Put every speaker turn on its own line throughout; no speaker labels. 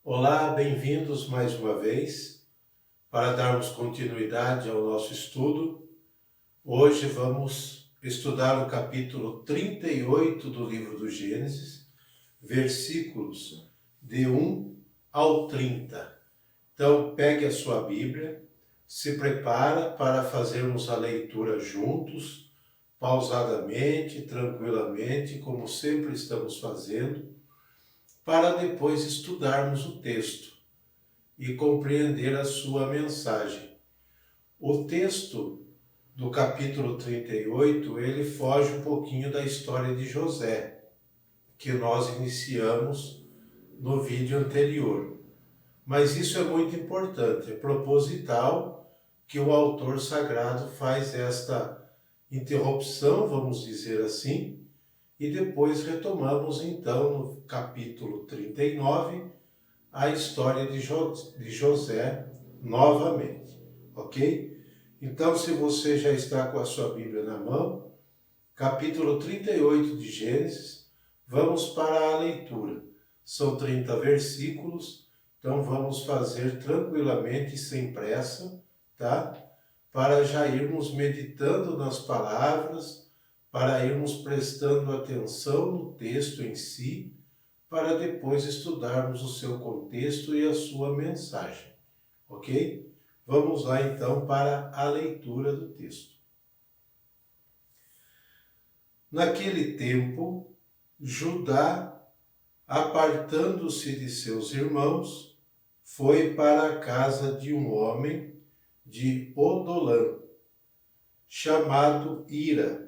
Olá, bem-vindos mais uma vez. Para darmos continuidade ao nosso estudo, hoje vamos estudar o capítulo 38 do livro do Gênesis, versículos de 1 ao 30. Então, pegue a sua Bíblia, se prepara para fazermos a leitura juntos, pausadamente, tranquilamente, como sempre estamos fazendo, para depois estudarmos o texto e compreender a sua mensagem. O texto do capítulo 38, ele foge um pouquinho da história de José, que nós iniciamos no vídeo anterior. Mas isso é muito importante, é proposital que o autor sagrado faz esta interrupção, vamos dizer assim, e depois retomamos então no capítulo 39 a história de José novamente, ok? Então, se você já está com a sua Bíblia na mão, capítulo 38 de Gênesis, vamos para a leitura. São 30 versículos, então vamos fazer tranquilamente, sem pressa, tá? Para já irmos meditando nas palavras, para irmos prestando atenção no texto em si, para depois estudarmos o seu contexto e a sua mensagem, ok? Vamos lá então para a leitura do texto. Naquele tempo, Judá, apartando-se de seus irmãos, foi para a casa de um homem de Odolã, chamado Ira.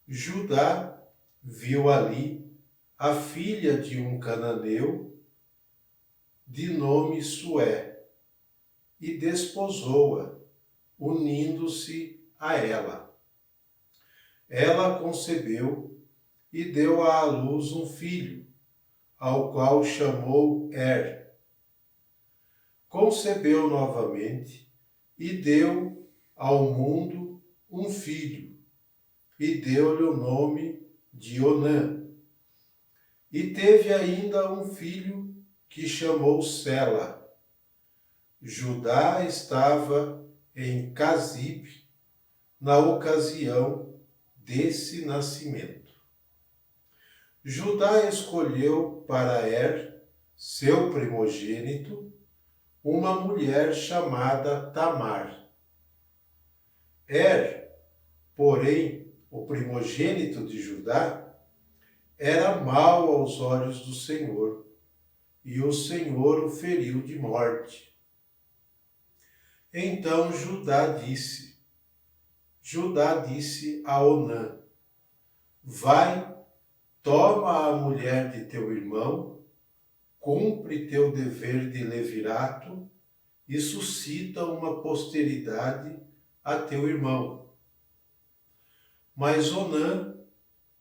Judá viu ali a filha de um cananeu, de nome Sué, e desposou-a, unindo-se a ela. Ela concebeu e deu à luz um filho, ao qual chamou Concebeu novamente e deu ao mundo um filho, e deu-lhe o nome de Onã. E teve ainda um filho que chamou Sela. Judá estava em Casibe na ocasião desse nascimento. Judá escolheu para seu primogênito, uma mulher chamada Tamar. Porém, o primogênito de Judá, era mau aos olhos do Senhor, e o Senhor o feriu de morte. Então Judá disse a Onã: Vai, toma a mulher de teu irmão, cumpre teu dever de levirato e suscita uma posteridade a teu irmão. Mas Onã,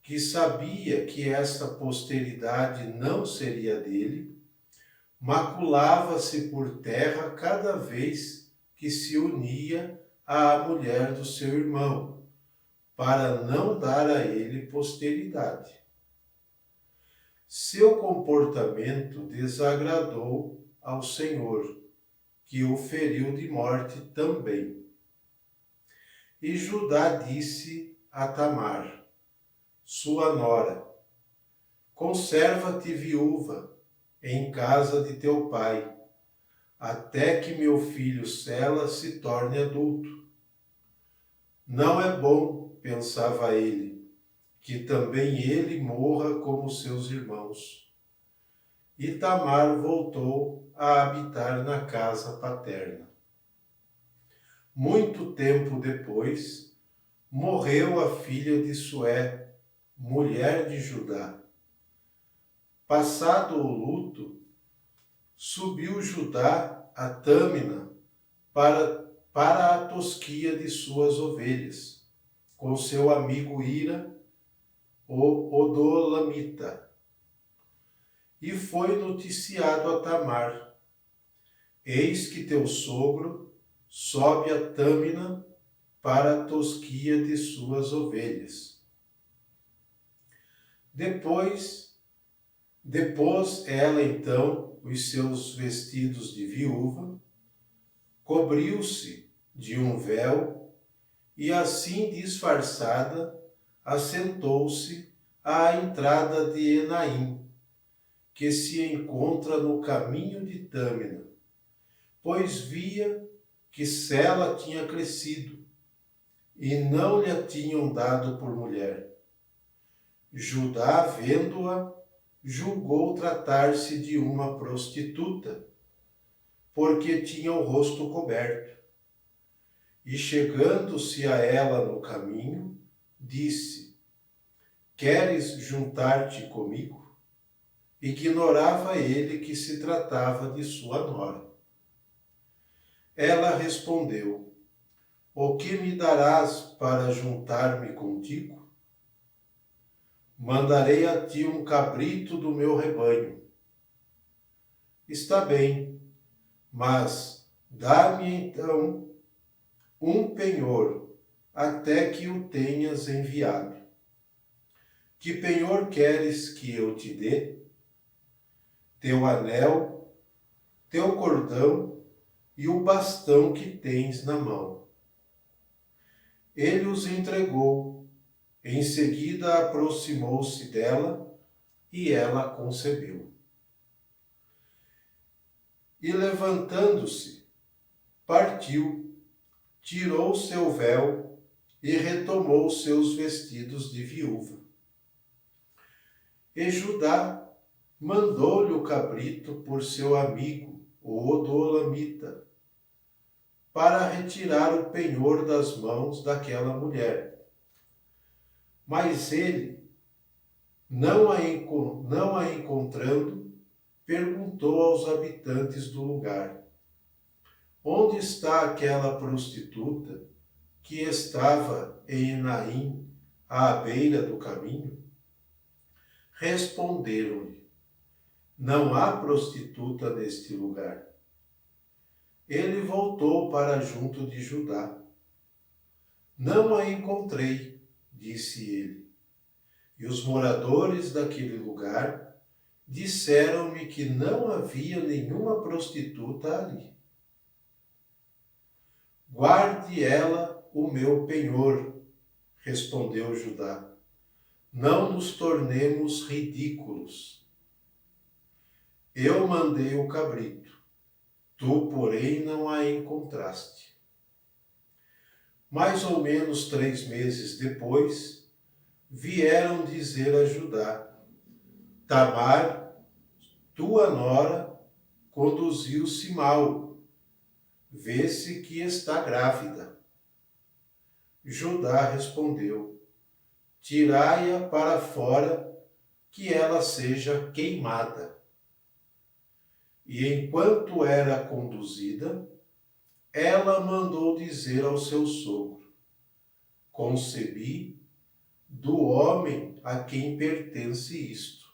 que sabia que esta posteridade não seria dele, maculava-se por terra cada vez que se unia à mulher do seu irmão, para não dar a ele posteridade. Seu comportamento desagradou ao Senhor, que o feriu de morte também. E Judá disse a Tamar, sua nora: Conserva-te viúva em casa de teu pai, até que meu filho Sela se torne adulto. Não é bom, pensava ele, que também ele morra como seus irmãos. E Tamar voltou a habitar na casa paterna. Muito tempo depois, morreu a filha de Sué, mulher de Judá. Passado o luto, subiu Judá a Tâmina para a tosquia de suas ovelhas, com seu amigo Ira, o Odolamita. E foi noticiado a Tamar: Eis que teu sogro sobe a Tâmina para a tosquia de suas ovelhas. Depôs ela então os seus vestidos de viúva, cobriu-se de um véu e, assim disfarçada, assentou-se à entrada de Enaim, que se encontra no caminho de Tâmina, pois via que Sela tinha crescido e não lhe tinham dado por mulher. Judá, vendo-a, julgou tratar-se de uma prostituta, porque tinha o rosto coberto. E chegando-se a ela no caminho, disse: Queres juntar-te comigo? Ignorava ele que se tratava de sua nora. Ela respondeu: O que me darás para juntar-me contigo? Mandarei a ti um cabrito do meu rebanho. Está bem, mas dá-me então um penhor, até que o tenhas enviado. Que penhor queres que eu te dê? Teu anel, teu cordão e o bastão que tens na mão. Ele os entregou. Em seguida aproximou-se dela e ela concebeu. E levantando-se, partiu, tirou seu véu e retomou seus vestidos de viúva. E Judá mandou-lhe o cabrito por seu amigo, o Odolamita, para retirar o penhor das mãos daquela mulher. Mas ele, não a encontrando, perguntou aos habitantes do lugar: Onde está aquela prostituta que estava em Enaim, à beira do caminho? Responderam-lhe: Não há prostituta neste lugar. Ele voltou para junto de Judá. Não a encontrei, disse ele. E os moradores daquele lugar disseram-me que não havia nenhuma prostituta ali. Guarde ela o meu penhor, respondeu Judá. Não nos tornemos ridículos. Eu mandei o cabrito, tu, porém, não a encontraste. Mais ou menos 3 meses depois, vieram dizer a Judá: Tamar, tua nora, conduziu-se mal. Vê-se que está grávida. Judá respondeu: Tirai-a para fora, que ela seja queimada. E enquanto era conduzida, ela mandou dizer ao seu sogro: Concebi do homem a quem pertence isto.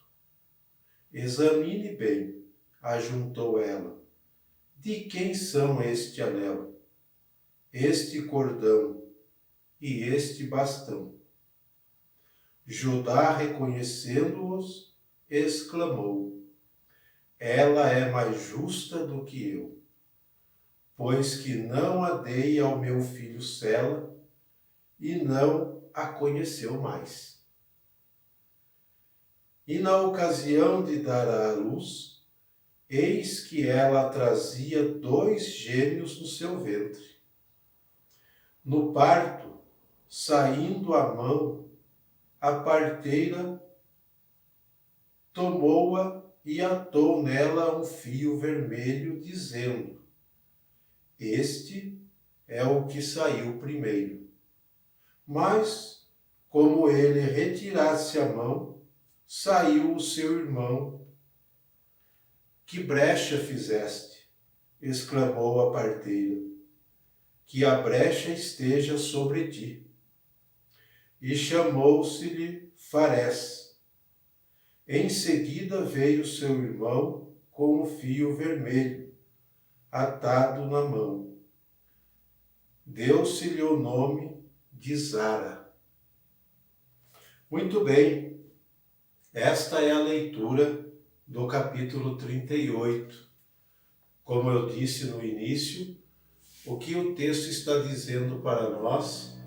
Examine bem, ajuntou ela. De quem são este anel, este cordão e este bastão? Judá, reconhecendo-os, exclamou: Ela é mais justa do que eu, pois que não a dei ao meu filho Sela e não a conheceu mais. E na ocasião de dar à luz, eis que ela trazia 2 gêmeos no seu ventre. No parto, saindo a mão, a parteira tomou-a e atou nela um fio vermelho, dizendo: Este é o que saiu primeiro. Mas, como ele retirasse a mão, saiu o seu irmão. Que brecha fizeste? Exclamou a parteira. Que a brecha esteja sobre ti. E chamou-se-lhe Farés. Em seguida veio seu irmão com o fio vermelho, atado na mão. Deu-se-lhe o nome de Zara. Muito bem, esta é a leitura do capítulo 38. Como eu disse no início, o que o texto está dizendo para nós,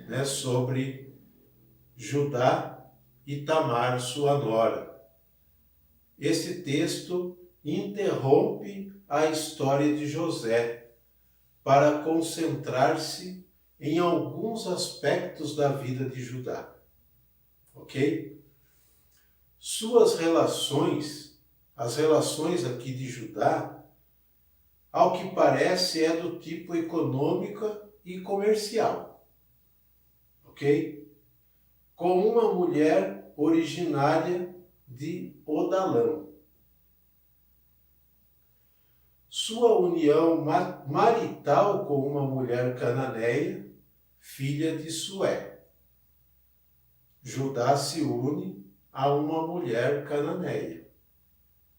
né, sobre Judá e Tamar, sua nora. Esse texto interrompe a história de José para concentrar-se em alguns aspectos da vida de Judá. Ok? Suas relações, as relações aqui de Judá, ao que parece é do tipo econômica e comercial. Ok? Com uma mulher originária de Odalã. Sua união marital com uma mulher cananeia, filha de Sué. Judá se une a uma mulher cananeia,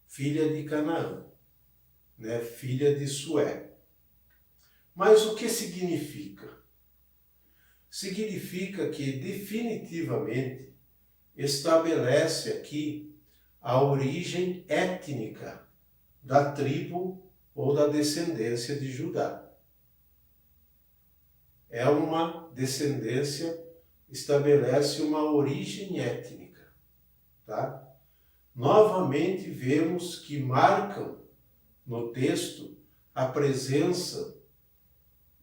filha de Canaã, né? Filha de Sué. Mas o que significa? Significa que definitivamente estabelece aqui a origem étnica da tribo ou da descendência de Judá. É uma descendência, estabelece uma origem étnica, tá? Novamente vemos que marcam no texto a presença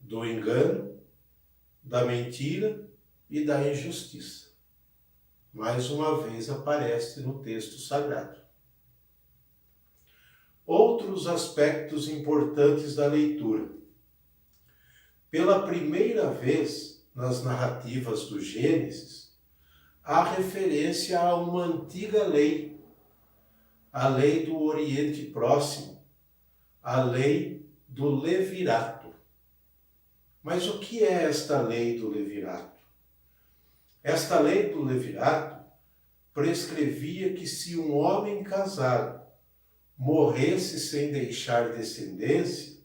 do engano, da mentira e da injustiça. Mais uma vez aparece no texto sagrado. Outros aspectos importantes da leitura. Pela primeira vez nas narrativas do Gênesis, há referência a uma antiga lei, a lei do Oriente Próximo, a lei do Levirato. Mas o que é esta lei do Levirato? Esta lei do Levirato prescrevia que se um homem casado morresse sem deixar descendência,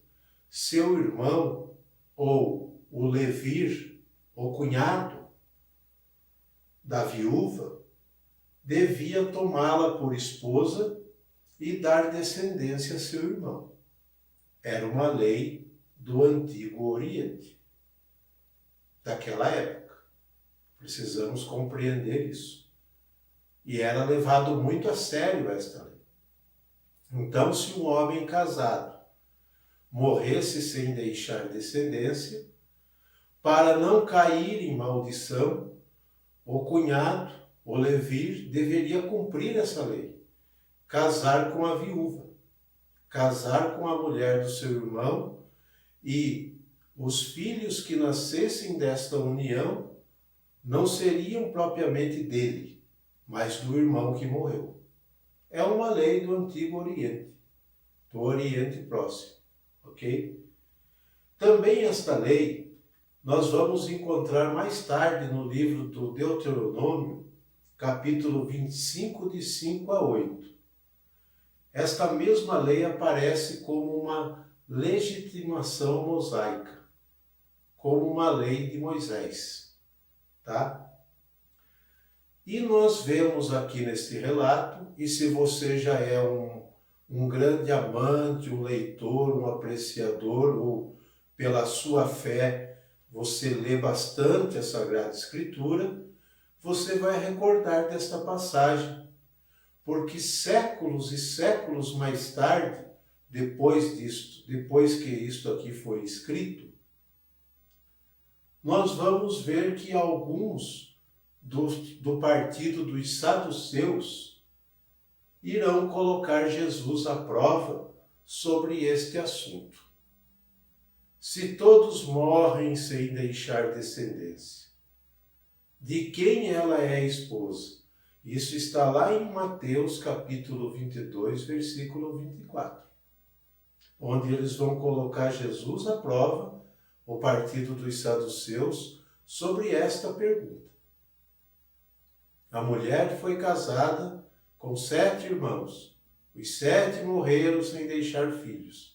seu irmão ou o levir, o cunhado da viúva, devia tomá-la por esposa e dar descendência a seu irmão. Era uma lei do Antigo Oriente, daquela época. Precisamos compreender isso. E era levado muito a sério esta lei. Então, se um homem casado morresse sem deixar descendência, para não cair em maldição, o cunhado, o levir, deveria cumprir essa lei, casar com a viúva, casar com a mulher do seu irmão, e os filhos que nascessem desta união não seriam propriamente dele, mas do irmão que morreu. É uma lei do Antigo Oriente, do Oriente Próximo, ok? Também esta lei nós vamos encontrar mais tarde no livro do Deuteronômio, capítulo 25, de 5 a 8. Esta mesma lei aparece como uma legitimação mosaica, como uma lei de Moisés, tá? E nós vemos aqui neste relato, e se você já é um grande amante, um leitor, um apreciador, ou pela sua fé você lê bastante a Sagrada Escritura, você vai recordar desta passagem, porque séculos e séculos mais tarde, depois que isto aqui foi escrito, nós vamos ver que alguns do partido dos saduceus irão colocar Jesus à prova sobre este assunto. Se todos morrem sem deixar descendência, de quem ela é esposa? Isso está lá em Mateus capítulo 22, versículo 24, onde eles vão colocar Jesus à prova, o partido dos saduceus, sobre esta pergunta. A mulher foi casada com 7 irmãos. Os 7 morreram sem deixar filhos.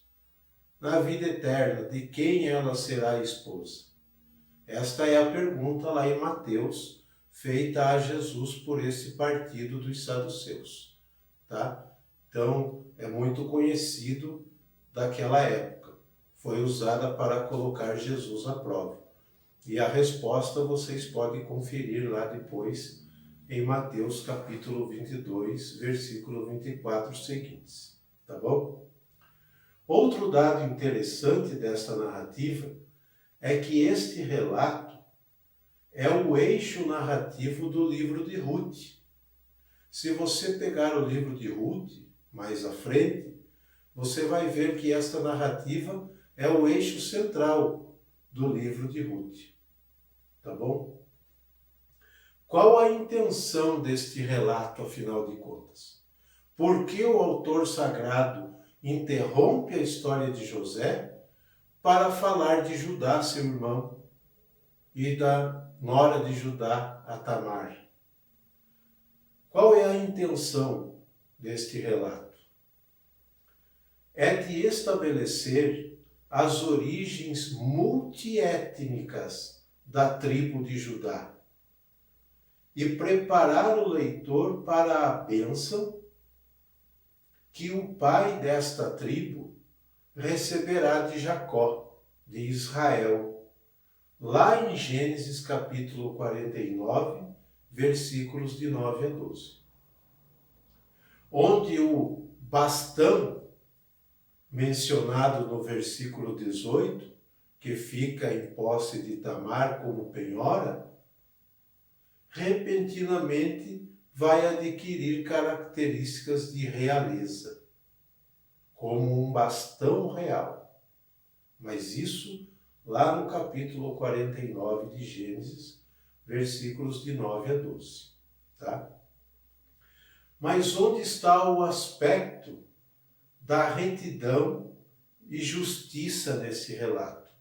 Na vida eterna, de quem ela será esposa? Esta é a pergunta lá em Mateus, feita a Jesus por esse partido dos saduceus, tá? Então, é muito conhecido daquela época. Foi usada para colocar Jesus à prova. E a resposta vocês podem conferir lá depois em Mateus capítulo 22, versículo 24 seguintes. Tá bom? Outro dado interessante desta narrativa é que este relato é o eixo narrativo do livro de Ruth. Se você pegar o livro de Ruth, mais à frente, você vai ver que esta narrativa é o eixo central do livro de Ruth. Tá bom? Qual a intenção deste relato, afinal de contas? Por que o autor sagrado interrompe a história de José para falar de Judá, seu irmão, e da nora de Judá, a Tamar? Qual é a intenção deste relato? É de estabelecer as origens multiétnicas da tribo de Judá e preparar o leitor para a bênção que o pai desta tribo receberá de Jacó, de Israel, lá em Gênesis capítulo 49, versículos de 9 a 12. Onde o bastão, mencionado no versículo 18, que fica em posse de Tamar como penhora, repentinamente vai adquirir características de realeza, como um bastão real. Mas isso lá no capítulo 49 de Gênesis, versículos de 9 a 12. Tá? Mas onde está o aspecto da retidão e justiça nesse relato?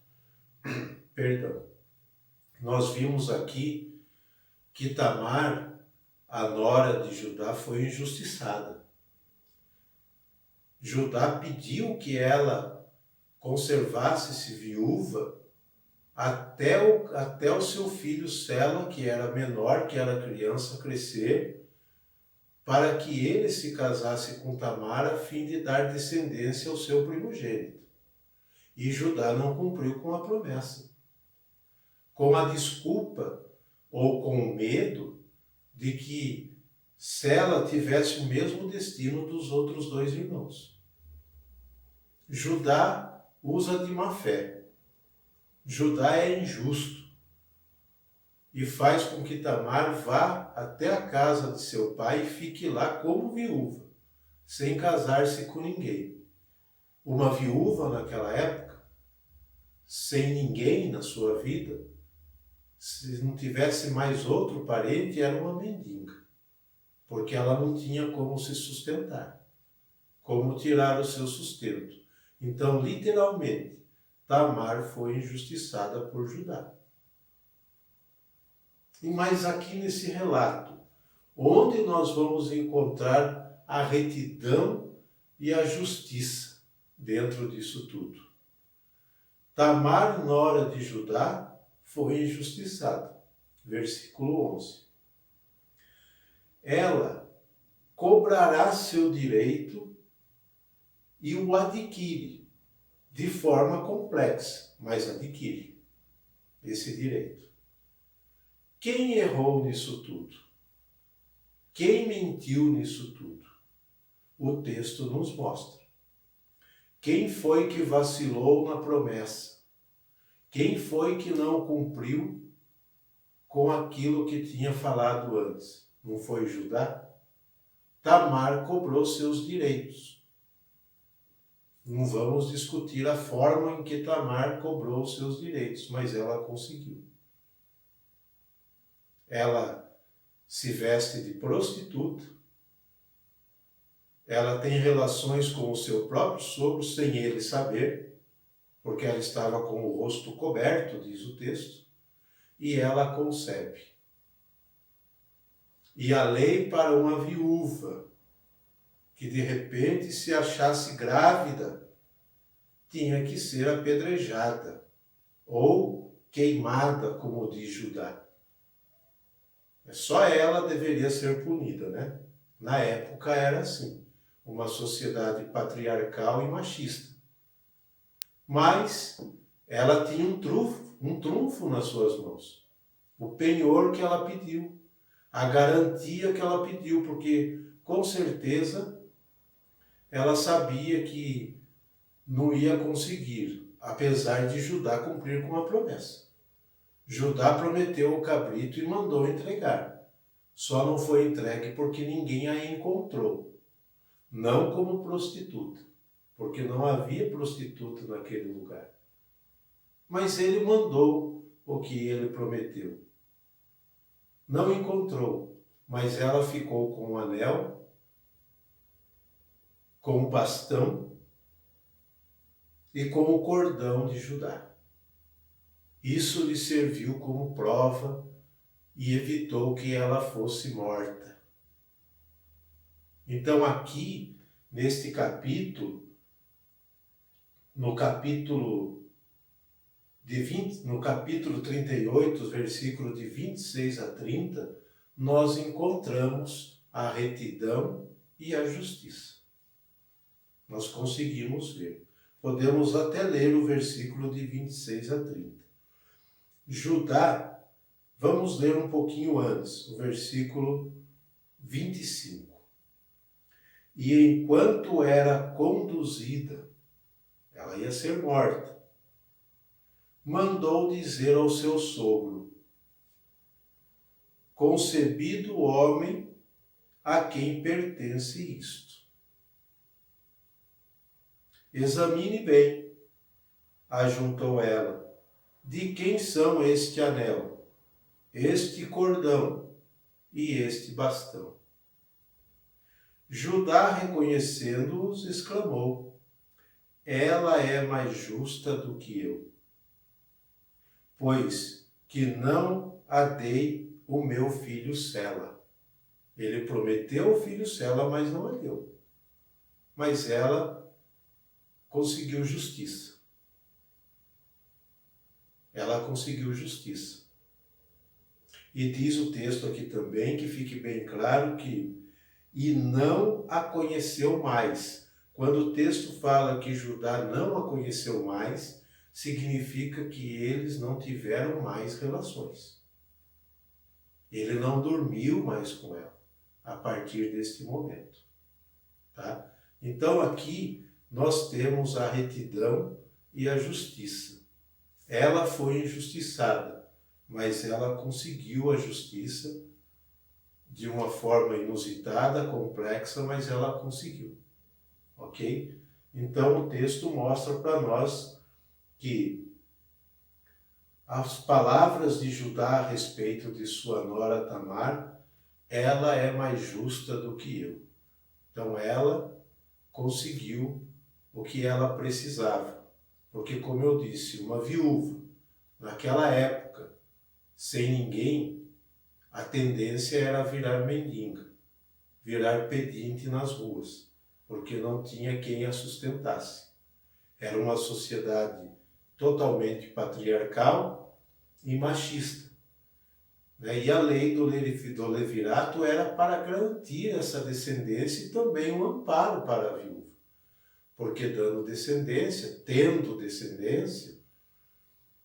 Perdão. Nós vimos aqui que Tamar, a nora de Judá, foi injustiçada. Judá pediu que ela conservasse-se viúva até o seu filho Sela, que era menor, que era criança, crescer, para que ele se casasse com Tamar a fim de dar descendência ao seu primogênito. E Judá não cumpriu com a promessa, com a desculpa ou com o medo de que Sela tivesse o mesmo destino dos outros dois irmãos. Judá usa de má fé. Judá é injusto e faz com que Tamar vá até a casa de seu pai e fique lá como viúva, sem casar-se com ninguém. Uma viúva naquela época, sem ninguém na sua vida, se não tivesse mais outro parente, era uma mendiga, porque ela não tinha como se sustentar, como tirar o seu sustento. Então, literalmente, Tamar foi injustiçada por Judá. Mas aqui nesse relato, onde nós vamos encontrar a retidão e a justiça dentro disso tudo? Tamar, nora de Judá, foi injustiçada. Versículo 11. Ela cobrará seu direito e o adquire de forma complexa, mas adquire esse direito. Quem errou nisso tudo? Quem mentiu nisso tudo? O texto nos mostra. Quem foi que vacilou na promessa? Quem foi que não cumpriu com aquilo que tinha falado antes? Não foi Judá? Tamar cobrou seus direitos. Não vamos discutir a forma em que Tamar cobrou seus direitos, mas ela conseguiu. Ela se veste de prostituta, ela tem relações com o seu próprio sogro sem ele saber, porque ela estava com o rosto coberto, diz o texto, e ela concebe. E a lei para uma viúva que de repente se achasse grávida tinha que ser apedrejada ou queimada, como diz Judá. Só ela deveria ser punida, né? Na época era assim. uma sociedade patriarcal e machista. Mas ela tinha um trunfo nas suas mãos. O penhor que ela pediu, a garantia que ela pediu, porque com certeza ela sabia que não ia conseguir, apesar de Judá cumprir com a promessa. Judá prometeu o cabrito e mandou entregar. Só não foi entregue porque ninguém a encontrou. Não como prostituta, porque não havia prostituta naquele lugar. Mas ele mandou o que ele prometeu. Não encontrou, mas ela ficou com o anel, com o bastão e com o cordão de Judá. Isso lhe serviu como prova e evitou que ela fosse morta. Então aqui, neste capítulo, no capítulo 38, versículo de 26 a 30, nós encontramos a retidão e a justiça. Nós conseguimos ver. Podemos até ler o versículo de 26 a 30. Judá, vamos ler um pouquinho antes, o versículo 25. E enquanto era conduzida, ela ia ser morta, mandou dizer ao seu sogro: concebido homem a quem pertence isto. Examine bem, ajuntou ela, de quem são este anel, este cordão e este bastão. Judá, reconhecendo-os, exclamou: ela é mais justa do que eu, pois que não a dei o meu filho Sela. Ele prometeu o filho Sela, mas não a deu. Mas ela conseguiu justiça. Ela conseguiu justiça. E diz o texto aqui também, que fique bem claro que e não a conheceu mais. Quando o texto fala que Judá não a conheceu mais, significa que eles não tiveram mais relações. Ele não dormiu mais com ela a partir deste momento. Tá? Então aqui nós temos a retidão e a justiça. Ela foi injustiçada, mas ela conseguiu a justiça de uma forma inusitada, complexa, mas ela conseguiu. Ok? Então o texto mostra para nós que as palavras de Judá a respeito de sua nora Tamar, ela é mais justa do que eu. Então ela conseguiu o que ela precisava. Porque, como eu disse, uma viúva, naquela época, sem ninguém, a tendência era virar mendiga, virar pedinte nas ruas, porque não tinha quem a sustentasse. Era uma sociedade totalmente patriarcal e machista. E a lei do levirato era para garantir essa descendência e também um amparo para a viúva. Porque dando descendência, tendo descendência,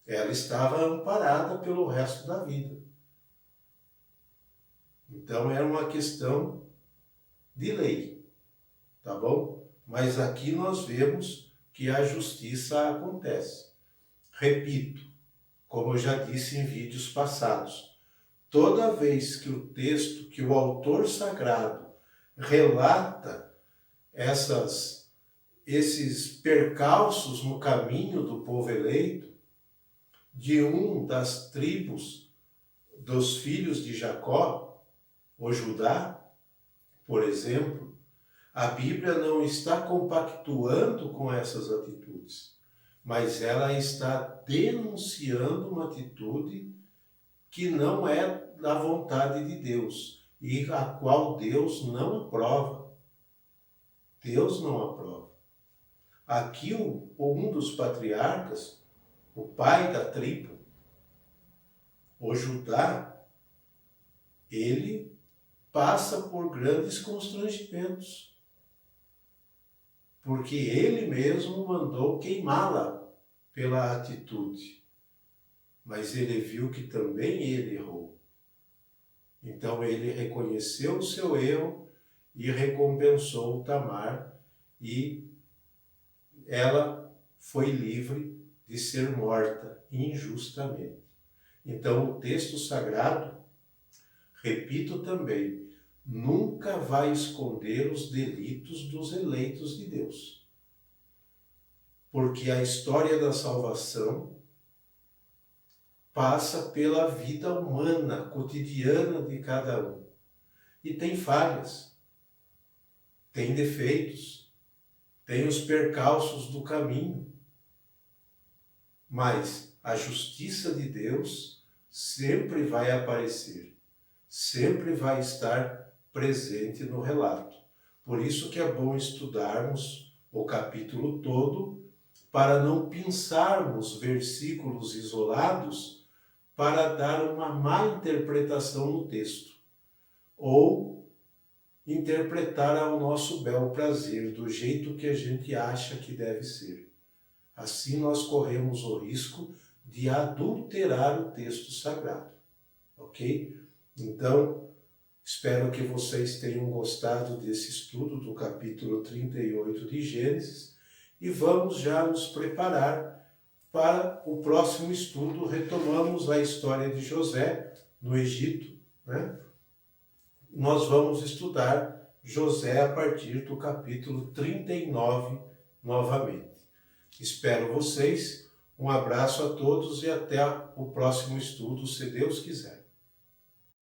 ela estava amparada pelo resto da vida. Então era uma questão de lei, tá bom? Mas aqui nós vemos que a justiça acontece. Repito, como eu já disse em vídeos passados, toda vez que o texto, que o autor sagrado relata esses percalços no caminho do povo eleito, de um das tribos dos filhos de Jacó, o Judá, por exemplo, a Bíblia não está compactuando com essas atitudes, mas ela está denunciando uma atitude que não é da vontade de Deus e a qual Deus não aprova. Deus não aprova. Aqui um dos patriarcas, o pai da tribo, o Judá, ele passa por grandes constrangimentos. porque ele mesmo mandou queimá-la pela atitude. Mas ele viu que também ele errou. Então ele reconheceu o seu erro e recompensou Tamar, e ela foi livre de ser morta injustamente. Então o texto sagrado, repito também, nunca vai esconder os delitos dos eleitos de Deus. Porque a história da salvação passa pela vida humana, cotidiana de cada um. E tem falhas, tem defeitos, tem os percalços do caminho. Mas a justiça de Deus sempre vai aparecer, sempre vai estar presente no relato. Por isso que é bom estudarmos o capítulo todo, para não pensarmos versículos isolados para dar uma má interpretação no texto, ou interpretar ao nosso bel prazer, do jeito que a gente acha que deve ser. Assim nós corremos o risco de adulterar o texto sagrado, ok? Então, espero que vocês tenham gostado desse estudo do capítulo 38 de Gênesis, e vamos já nos preparar para o próximo estudo. Retomamos a história de José no Egito, né? Nós vamos estudar José a partir do capítulo 39 novamente. Espero vocês, um abraço a todos e até o próximo estudo, se Deus quiser.